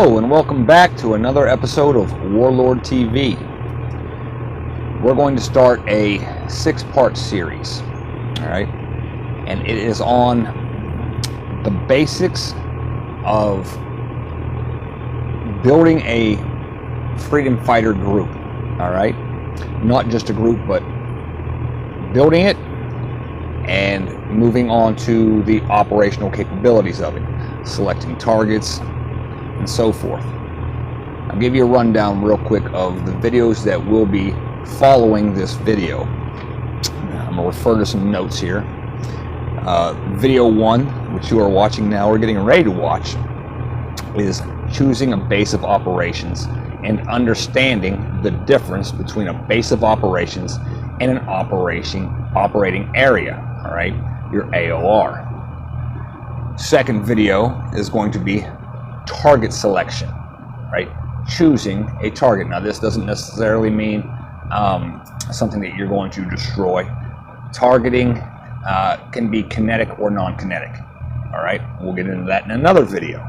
Hello and welcome back to another episode of Warlord TV. We're going to start a 6-part series, alright? And it is on the basics of building a freedom fighter group, alright? Not just a group, but building it and moving on to the operational capabilities of it, selecting targets, and so forth. I'll give you a rundown real quick of the videos that will be following this video. I'm going to refer to some notes here. Video 1, which you are watching now or getting ready to watch, is choosing a base of operations and understanding the difference between a base of operations and an operating area, all right, your AOR. Second video is going to be target selection, right? Choosing a target. Now, this doesn't necessarily mean something that you're going to destroy. Targeting can be kinetic or non-kinetic. All right, we'll get into that in another video.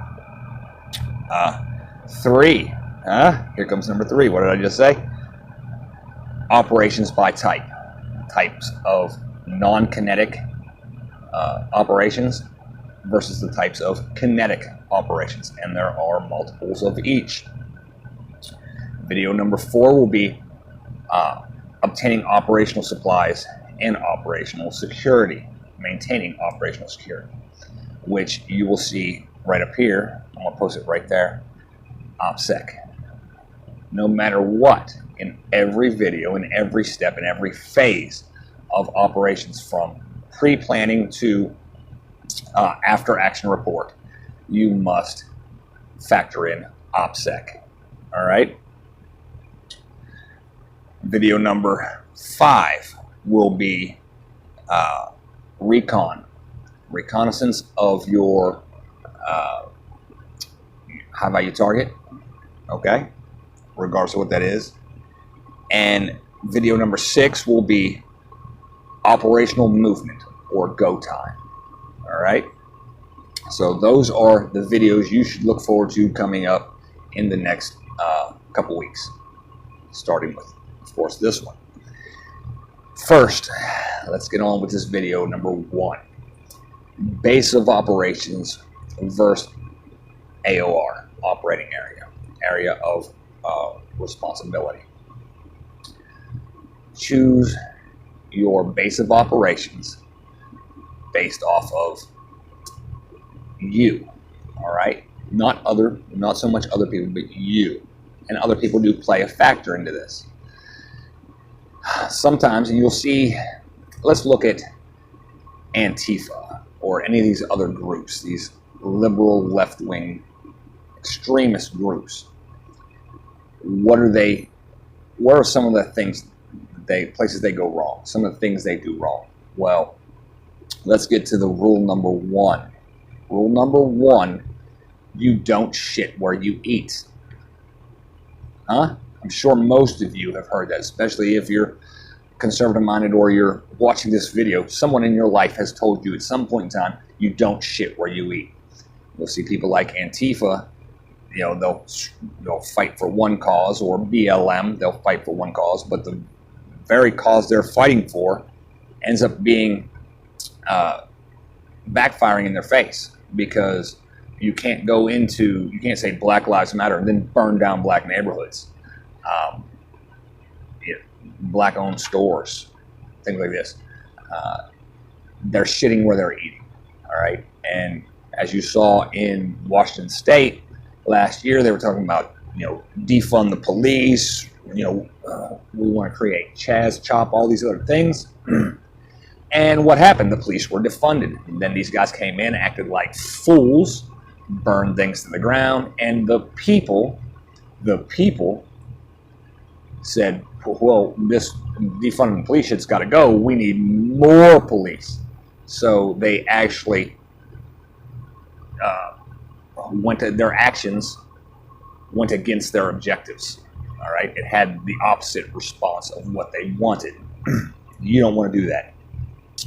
3. Here comes number 3. What did I just say? Operations by type. Types of non-kinetic operations versus the types of kinetic operations, and there are multiples of each. Video number 4 will be obtaining operational supplies and operational security, maintaining operational security, which you will see right up here. I'm going to post it right there. OPSEC. No matter what, in every video, in every step, in every phase of operations, from pre-planning to after action report, you must factor in OPSEC. All right. Video number 5 will be reconnaissance of your high value target. Okay, regardless of what that is. And video number 6 will be operational movement or go time. All right. So those are the videos you should look forward to coming up in the next couple weeks, starting with, of course, this one. First, let's get on with this video number 1. Base of operations versus AOR, operating area, area of responsibility. Choose your base of operations based off of you, all right? Not so much other people, but you. And other people do play a factor into this. Sometimes, and you'll see, let's look at Antifa or any of these other groups, these liberal, left-wing, extremist groups. What are some of the things, places they go wrong, some of the things they do wrong? Well, let's get to the rule number 1. Rule number 1, you don't shit where you eat. I'm sure most of you have heard that, especially if you're conservative-minded or you're watching this video. Someone in your life has told you at some point in time, you don't shit where you eat. You'll see people like Antifa, you know, they'll fight for one cause, or BLM, they'll fight for one cause, but the very cause they're fighting for ends up being backfiring in their face, because you can't say Black Lives Matter and then burn down black neighborhoods, black-owned stores, things like this. They're shitting where they're eating, all right? And as you saw in Washington State last year, they were talking about, defund the police, we want to create Chaz, CHOP, all these other things. And what happened? The police were defunded. And then these guys came in, acted like fools, burned things to the ground, and the people said, well, this defunding the police shit's got to go. We need more police. So they actually their actions went against their objectives. All right, it had the opposite response of what they wanted. You don't want to do that,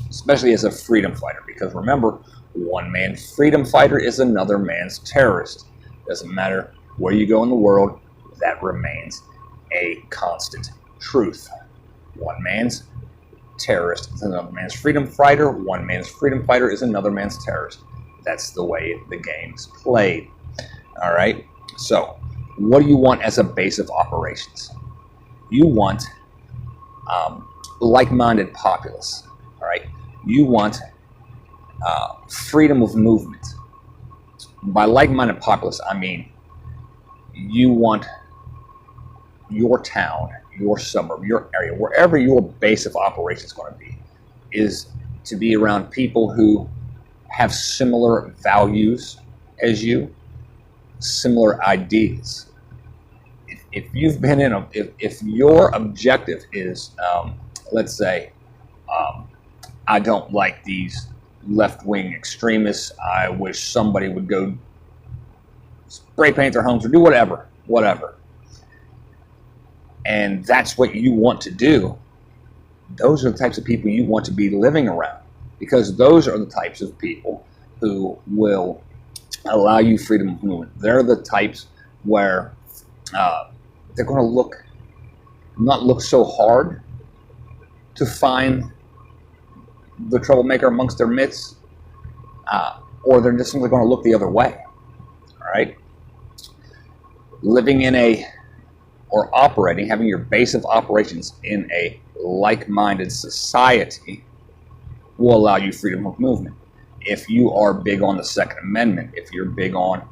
especially as a freedom fighter, because remember, one man's freedom fighter is another man's terrorist. Doesn't matter Where you go in the world, that remains a constant truth. One man's terrorist is another man's freedom fighter. One man's freedom fighter is another man's terrorist. That's the way the game's played. All right? So, what do you want as a base of operations? You want like-minded populace. All right? You want freedom of movement. By like-minded populace, I mean you want your town, your suburb, your area, wherever your base of operations is going to be, is to be around people who have similar values as you, similar ideas. If you've been in a, if your objective is, let's say, I don't like these left-wing extremists, I wish somebody would go spray paint their homes or do whatever, and that's what you want to do, those are the types of people you want to be living around, because those are the types of people who will allow you freedom of movement. They're the types where they're going to not look so hard to find the troublemaker amongst their midst, or they're just simply going to look the other way. All right? Living in or operating, having your base of operations in a like-minded society will allow you freedom of movement. If you are big on the Second Amendment, if you're big on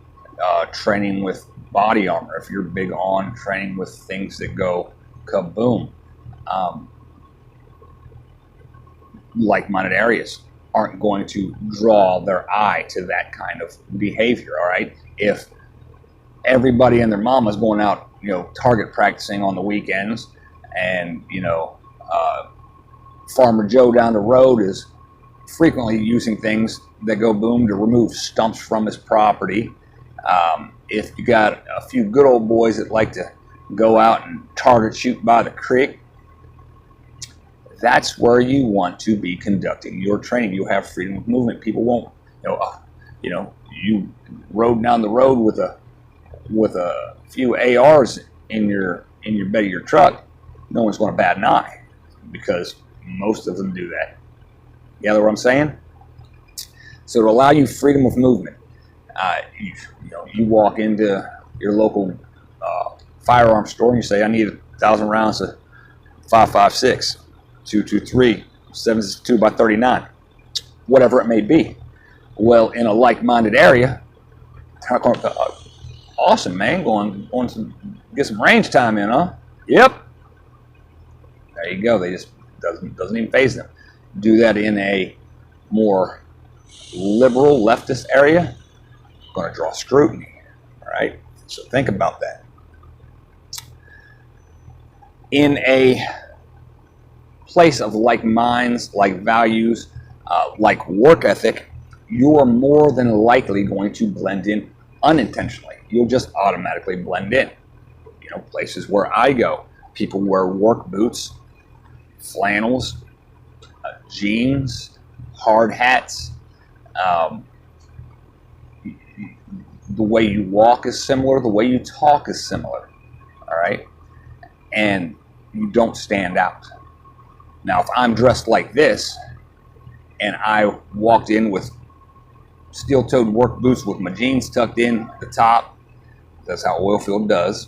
training with body armor, if you're big on training with things that go kaboom, like-minded areas aren't going to draw their eye to that kind of behavior. All right, if everybody and their mama's going out, target practicing on the weekends, and Farmer Joe down the road is frequently using things that go boom to remove stumps from his property. If you got a few good old boys that like to go out and target shoot by the creek, that's where you want to be conducting your training. You have freedom of movement. People won't, you rode down the road with a few ARs in your bed of your truck. No one's going to bat an eye, because most of them do that. You know what I'm saying? So to allow you freedom of movement, you walk into your local firearm store and you say, I need 1,000 rounds of 5.56, 223, 7.62 by 39, whatever it may be. Well, in a like-minded area, they're not going to, awesome, man, going to get some range time in, huh? Yep. There you go. They just doesn't even faze them. Do that in a more liberal leftist area, going to draw scrutiny. All right, so think about that. In a place of like minds, like values, like work ethic, you are more than likely going to blend in unintentionally. You'll just automatically blend in. Places where I go, people wear work boots, flannels, jeans, hard hats. The way you walk is similar. The way you talk is similar. All right? And you don't stand out. Now, if I'm dressed like this and I walked in with steel-toed work boots with my jeans tucked in at the top, that's how Oilfield does,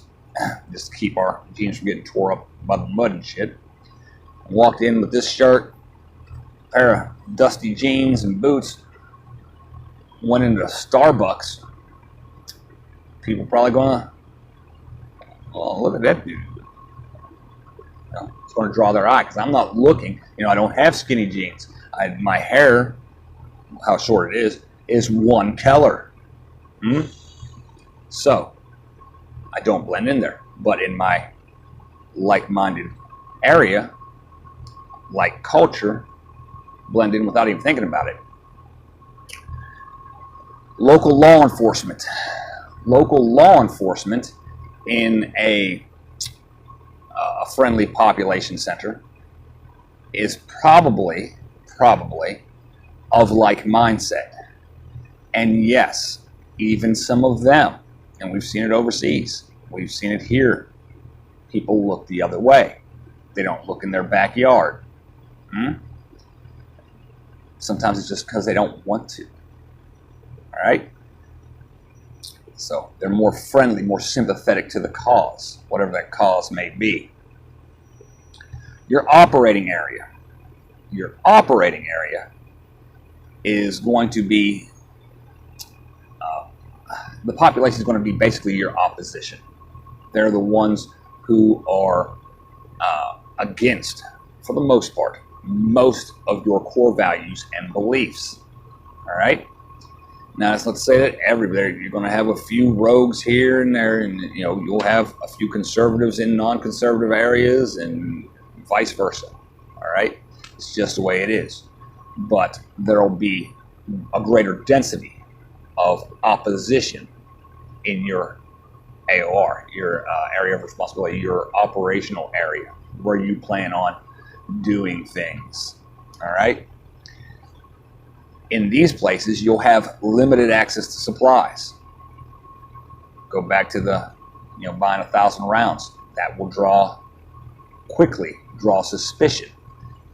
just to keep our jeans from getting tore up by the mud and shit. I walked in with this shirt, a pair of dusty jeans and boots, went into Starbucks. People probably gonna, oh, look at that dude. It's going to draw their eye, because I'm not looking. I don't have skinny jeans. My hair, how short it is one color. So I don't blend in there. But in my like-minded area, like culture, blend in without even thinking about it. Local law enforcement. Local law enforcement in a friendly population center is probably of like mindset. And yes, even some of them And we've seen it overseas. We've seen it here. People look the other way. They don't look in their backyard. Sometimes it's just because they don't want to. All right? So they're more friendly, more sympathetic to the cause, whatever that cause may be. Your operating area. Your operating area is going to be, the population is going to be basically your opposition. They're the ones who are against, for the most part, most of your core values and beliefs. All right? Now, let's say that everybody, you're going to have a few rogues here and there, and you'll have a few conservatives in non-conservative areas, and vice versa. All right, it's just the way it is. But there'll be a greater density of opposition in your AOR, your area of responsibility, your operational area, where you plan on doing things. All right. In these places, you'll have limited access to supplies. Go back to the, buying 1,000 rounds. That will quickly draw suspicion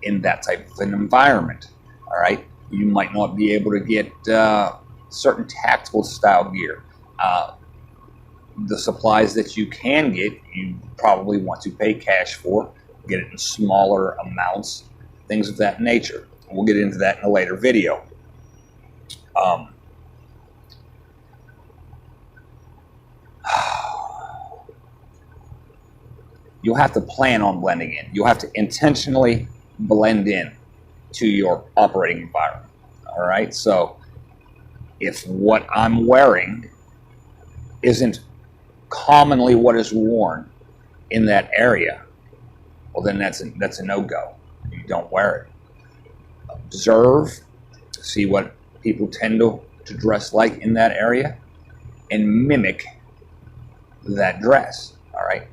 in that type of an environment. All right, you might not be able to get certain tactical style gear. The supplies that you can get, you probably want to pay cash for. Get it in smaller amounts, things of that nature. We'll get into that in a later video. You'll have to plan on blending in. You'll have to intentionally blend in to your operating environment. All right. So if what I'm wearing isn't commonly what is worn in that area, well, then that's a no-go. You don't wear it. Observe, see what people tend to dress like in that area, and mimic that dress. All right.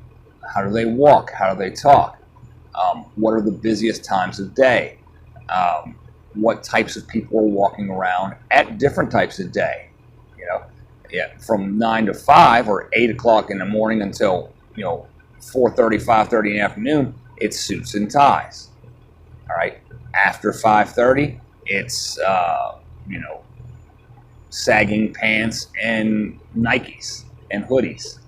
How do they walk? How do they talk? What are the busiest times of day? What types of people are walking around at different types of day? From 9 to 5 or 8 o'clock in the morning until 4:30, 5:30 in the afternoon, it's suits and ties. All right. After 5:30, it's sagging pants and Nikes and hoodies,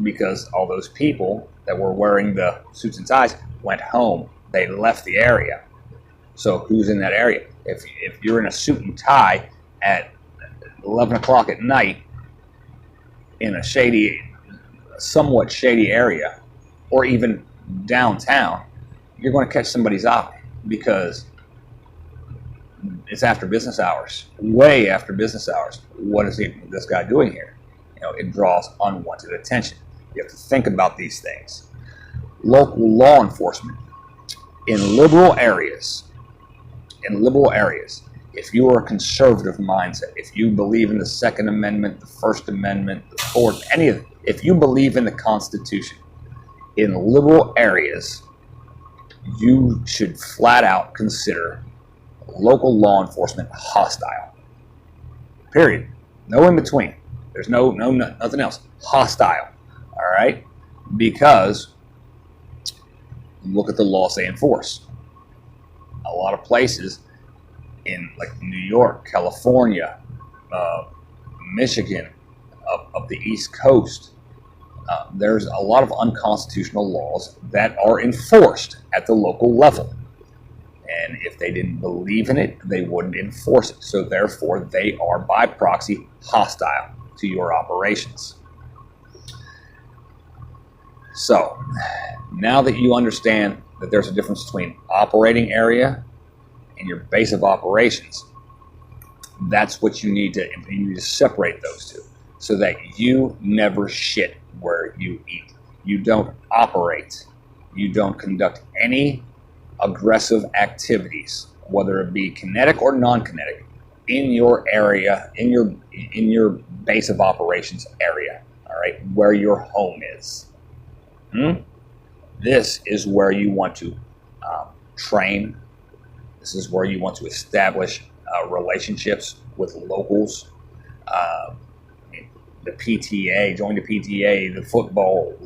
because all those people that were wearing the suits and ties went home. They left the area. So who's in that area? If you're in a suit and tie at 11 o'clock at night in a somewhat shady area, or even downtown, you're going to catch somebody's eye, because it's after business hours, way after business hours. What is this guy doing here? It draws unwanted attention. You have to think about these things. Local law enforcement in liberal areas, if you are a conservative mindset, if you believe in the Second Amendment, the First Amendment, the Fourth, if you believe in the Constitution, in liberal areas, you should flat out consider local law enforcement hostile. Period. No in between. There's nothing else. Hostile. All right? Because look at the laws they enforce. A lot of places in like New York, California, Michigan, up the East Coast, there's a lot of unconstitutional laws that are enforced at the local level. And if they didn't believe in it, they wouldn't enforce it. So therefore, they are by proxy hostile to your operations. So now that you understand that there's a difference between operating area and your base of operations, that's what you need to separate those two, so that you never shit where you eat. You don't operate. You don't conduct any aggressive activities, whether it be kinetic or non-kinetic, in your area, in your base of operations area. All right, where your home is. This is where you want to train. This is where you want to establish relationships with locals. the PTA, join the PTA, the football,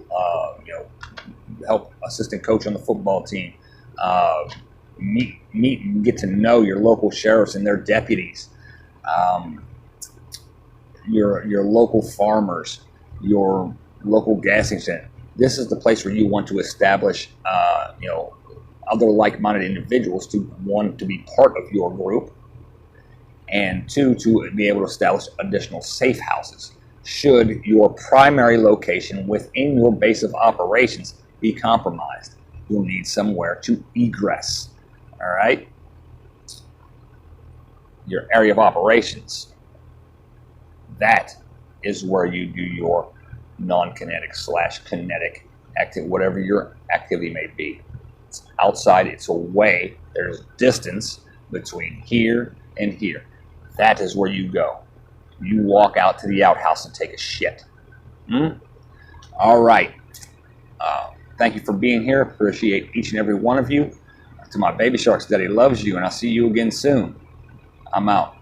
help assistant coach on the football team, meet and get to know your local sheriffs and their deputies, your local farmers, your local gas station. This is the place where you want to establish, other like-minded individuals to, one, to be part of your group, and two, to be able to establish additional safe houses should your primary location within your base of operations be compromised. You'll need somewhere to egress. All right? Your area of operations. That is where you do your non-kinetic / kinetic activity, whatever your activity may be. It's outside, it's away, there's distance between here and here. That is where you go. You walk out to the outhouse and take a shit. All right. Thank you for being here. Appreciate each and every one of you. To my baby sharks, Daddy loves you, and I'll see you again soon. I'm out.